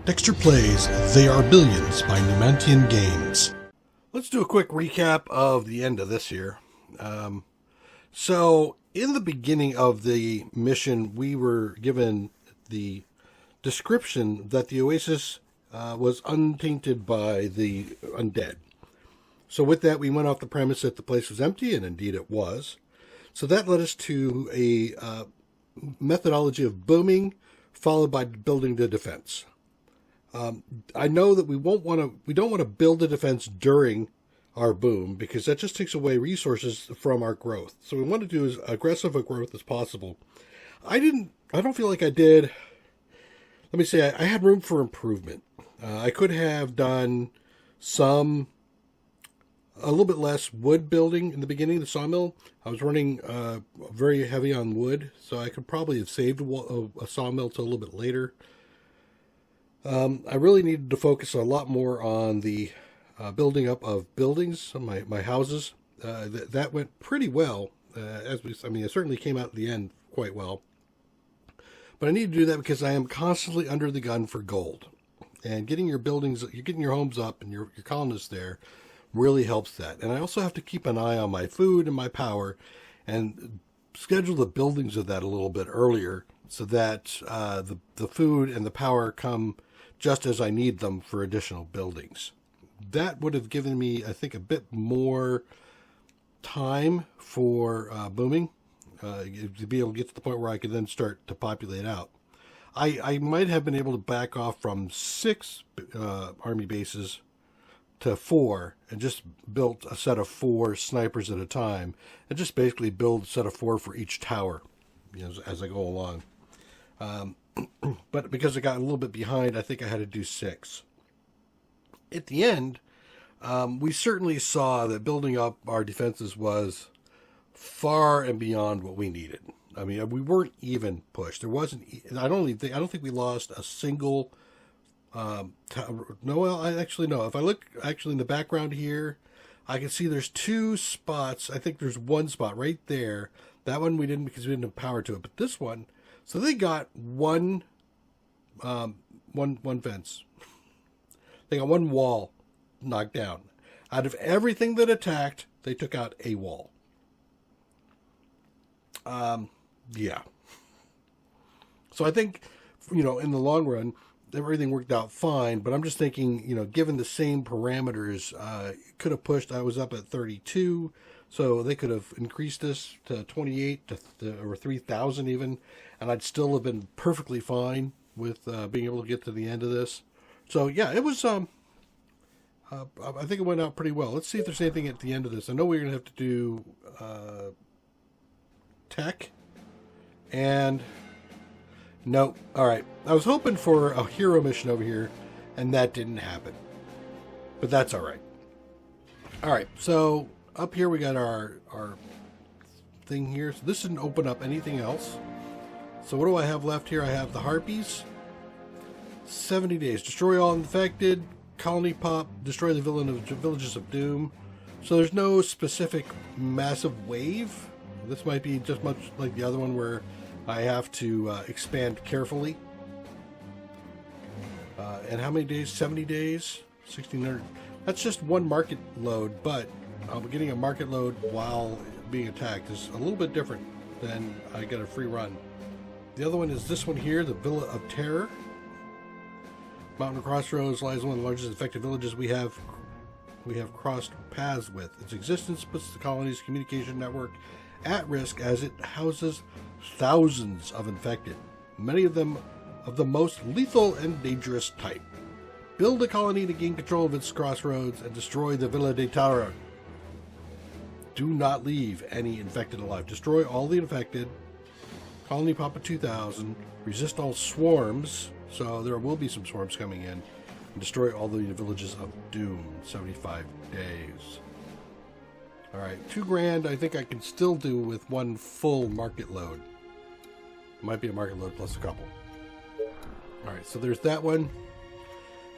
Dexter plays They Are Billions by Numantain Games. Let's do a quick recap of the end of this here. So, in the beginning of the mission, we were given the description that the Oasis was untainted by the undead. So with that, we went off the premise that the place was empty, and indeed it was. So that led us to a methodology of booming, followed by building the defense. I know that we don't want to build a defense during our boom, because that just takes away resources from our growth. So we want to do as aggressive a growth as possible. I don't feel like I did. Let me say, I had room for improvement. I could have done a little bit less wood building in the beginning of the sawmill. I was running very heavy on wood, so I could probably have saved a sawmill till a little bit later. I really needed to focus a lot more on the building up of buildings, my houses. That went pretty well. It certainly came out at the end quite well. But I need to do that because I am constantly under the gun for gold. And getting your homes up and your colonists there really helps that. And I also have to keep an eye on my food and my power and schedule the buildings of that a little bit earlier so that the food and the power come just as I need them for additional buildings. That would have given me, I think, a bit more time for booming, to be able to get to the point where I could then start to populate out. I might have been able to back off from 6 army bases to 4 and just built a set of 4 snipers at a time, and just basically build a set of 4 for each tower, as I go along. But because I got a little bit behind, I think I had to do 6. At the end, we certainly saw that building up our defenses was far and beyond what we needed. I mean, we weren't even pushed. There wasn't. I don't think we lost a single. No. If I look in the background here, I can see there's 2 spots. I think there's 1 spot right there. That one we didn't because we didn't have power to it. But this one. So they got one fence. They got 1 wall knocked down. Out of everything that attacked, they took out a wall. Yeah. So I think, in the long run, everything worked out fine. But I'm just thinking, given the same parameters, could have pushed. I was up at 32. So they could have increased this to 28 or 3,000 even, and I'd still have been perfectly fine with being able to get to the end of this. So yeah, it was. I think it went out pretty well. Let's see if there's anything at the end of this. I know we're gonna have to do tech, and no. All right, I was hoping for a hero mission over here, and that didn't happen. But that's all right. All right, so. Up here we got our thing here. So this didn't open up anything else. So what do I have left here? I have the harpies. 70 days. Destroy all infected. Colony pop. Destroy the villages of doom. So there's no specific massive wave. This might be just much like the other one where I have to expand carefully. And how many days? 70 days? 1,600. That's just 1 market load, but getting a market load while being attacked is a little bit different than I get a free run. The other one is this one here, the Villa of Terror. Mountain Crossroads lies one of the largest infected villages we have crossed paths with. Its existence puts the colony's communication network at risk as it houses thousands of infected, many of them of the most lethal and dangerous type. Build a colony to gain control of its crossroads and destroy the Villa de Terror. Do not leave any infected alive. Destroy all the infected. Colony Papa 2000. Resist all swarms. So there will be some swarms coming in. And destroy all the villages of doom. 75 days. Alright, $2,000 I think I can still do with 1 full market load. Might be a market load plus a couple. Alright, so there's that one.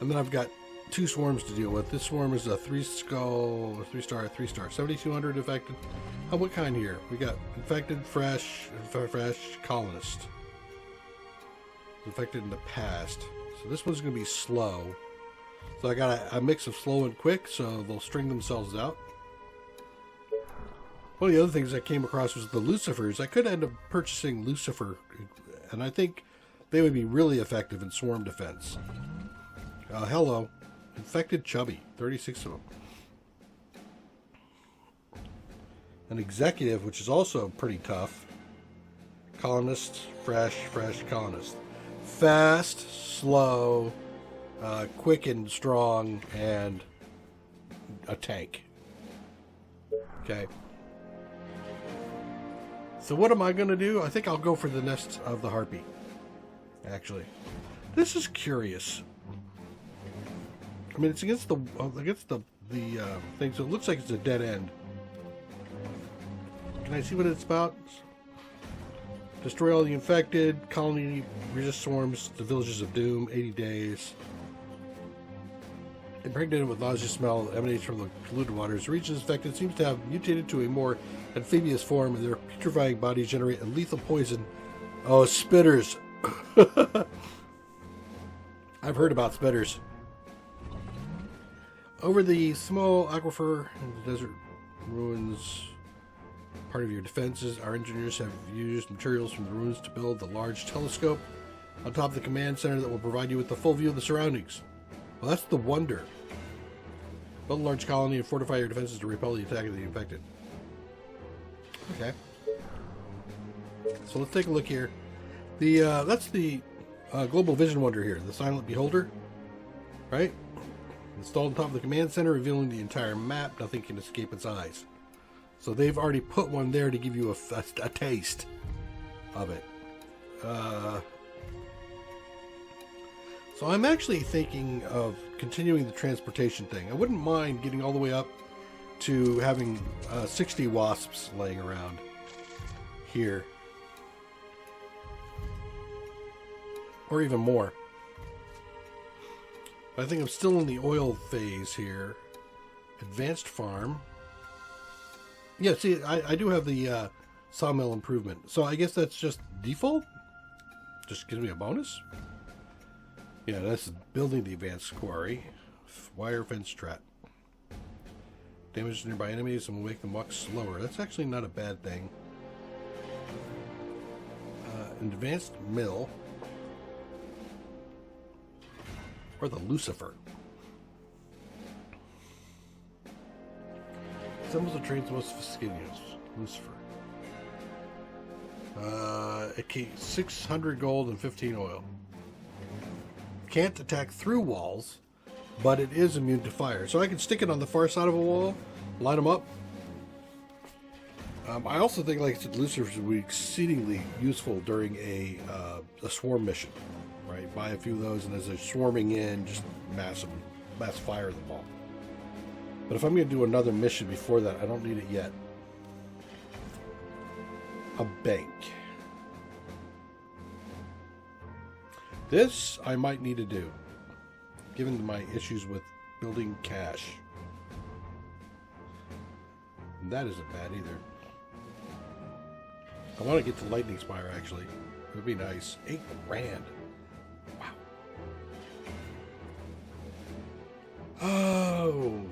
And then I've got 2 swarms to deal with. This swarm is a 3-star. 7,200 infected. Oh, what kind here? We got infected, fresh colonist. Infected in the past. So this one's going to be slow. So I got a mix of slow and quick, so they'll string themselves out. One of the other things I came across was the Lucifers. I could end up purchasing Lucifer, and I think they would be really effective in swarm defense. Hello. Infected Chubby. 36 of them. An Executive, which is also pretty tough. Colonist. Fresh colonist. Fast, slow, quick and strong, and a tank. Okay. So what am I going to do? I think I'll go for the Nest of the Harpy. Actually, this is curious. I mean, it's against the thing, so it looks like it's a dead end. Can I see what it's about? Destroy all the infected. Colony resist swarms. The villages of doom. 80 days. Impregnated with nauseous smell that emanates from the polluted waters. The region infected seems to have mutated to a more amphibious form, and their putrefying bodies generate a lethal poison. Oh, spitters. I've heard about spitters. Over the small aquifer in the desert ruins, part of your defenses, our engineers have used materials from the ruins to build the large telescope on top of the command center that will provide you with the full view of the surroundings. Well, that's the wonder. Build a large colony and fortify your defenses to repel the attack of the infected. Okay. So let's take a look here. That's the global vision wonder here, the silent beholder, right? Installed on top of the command center, revealing the entire map. Nothing can escape its eyes. So they've already put one there to give you a taste of it. So I'm actually thinking of continuing the transportation thing. I wouldn't mind getting all the way up to having 60 wasps laying around here. Or even more. I think I'm still in the oil phase here. Advanced farm. Yeah, see, I do have the sawmill improvement. So I guess that's just default? Just gives me a bonus? Yeah, that's building the advanced quarry. Wire fence trap. Damage to nearby enemies and will make them walk slower. That's actually not a bad thing. An advanced mill. Or the Lucifer. Assembles the train's most fastidious. Lucifer. It keeps 600 gold and 15 oil. Can't attack through walls, but it is immune to fire. So I can stick it on the far side of a wall, line them up. I also think, like I said, Lucifers would be exceedingly useful during a swarm mission. Right, buy a few of those, and as they're swarming in, just mass fire them all. But if I'm going to do another mission before that, I don't need it yet. A bank. This I might need to do, given my issues with building cash. And that isn't bad either. I want to get to Lightning Spire, actually. It would be nice. 8 grand. Wow. Oh.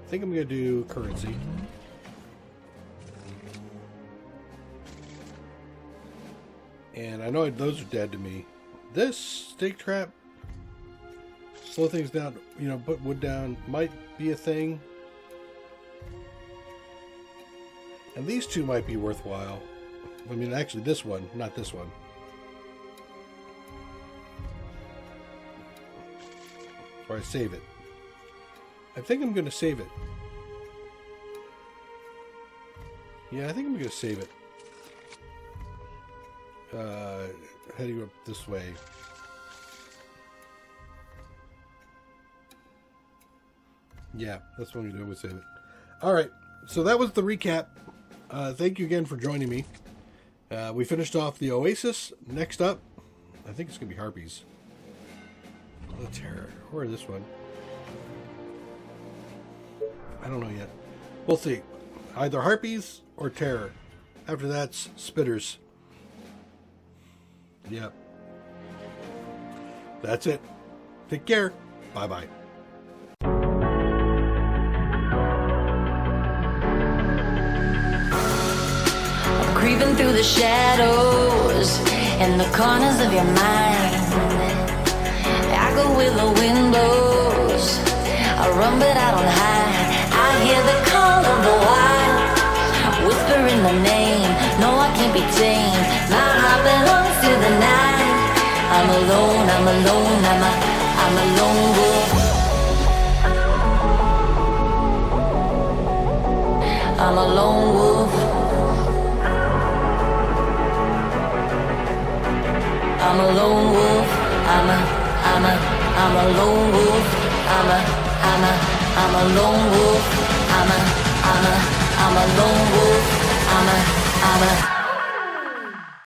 I think I'm going to do currency. And I know those are dead to me. This stake trap, slow things down, you know, put wood down, might be a thing. And these two might be worthwhile. I mean, actually this one, not this one. Or I save it. I think I'm going to save it. Yeah, I think I'm going to save it. Heading up this way. Yeah, that's what I'm going to do. We'll save it. Alright, so that was the recap. Thank you again for joining me. We finished off the Oasis. Next up, I think it's going to be Harpies. The Terror. Or this one. I don't know yet. We'll see. Either Harpies or Terror. After that's spitters. Yep. That's it. Take care. Bye-bye. Creeping through the shadows in the corners of your mind. I go with the windows. I run but I don't hide. I hear the call of the wild, whispering the name. No, I can't be tamed. My heart belongs to the night. I'm alone, I'm alone, I'm a lone wolf. I'm a lone wolf. I'm a lone wolf. I'm a lone wolf. I'm a lone wolf. I'm a lone wolf. I'm a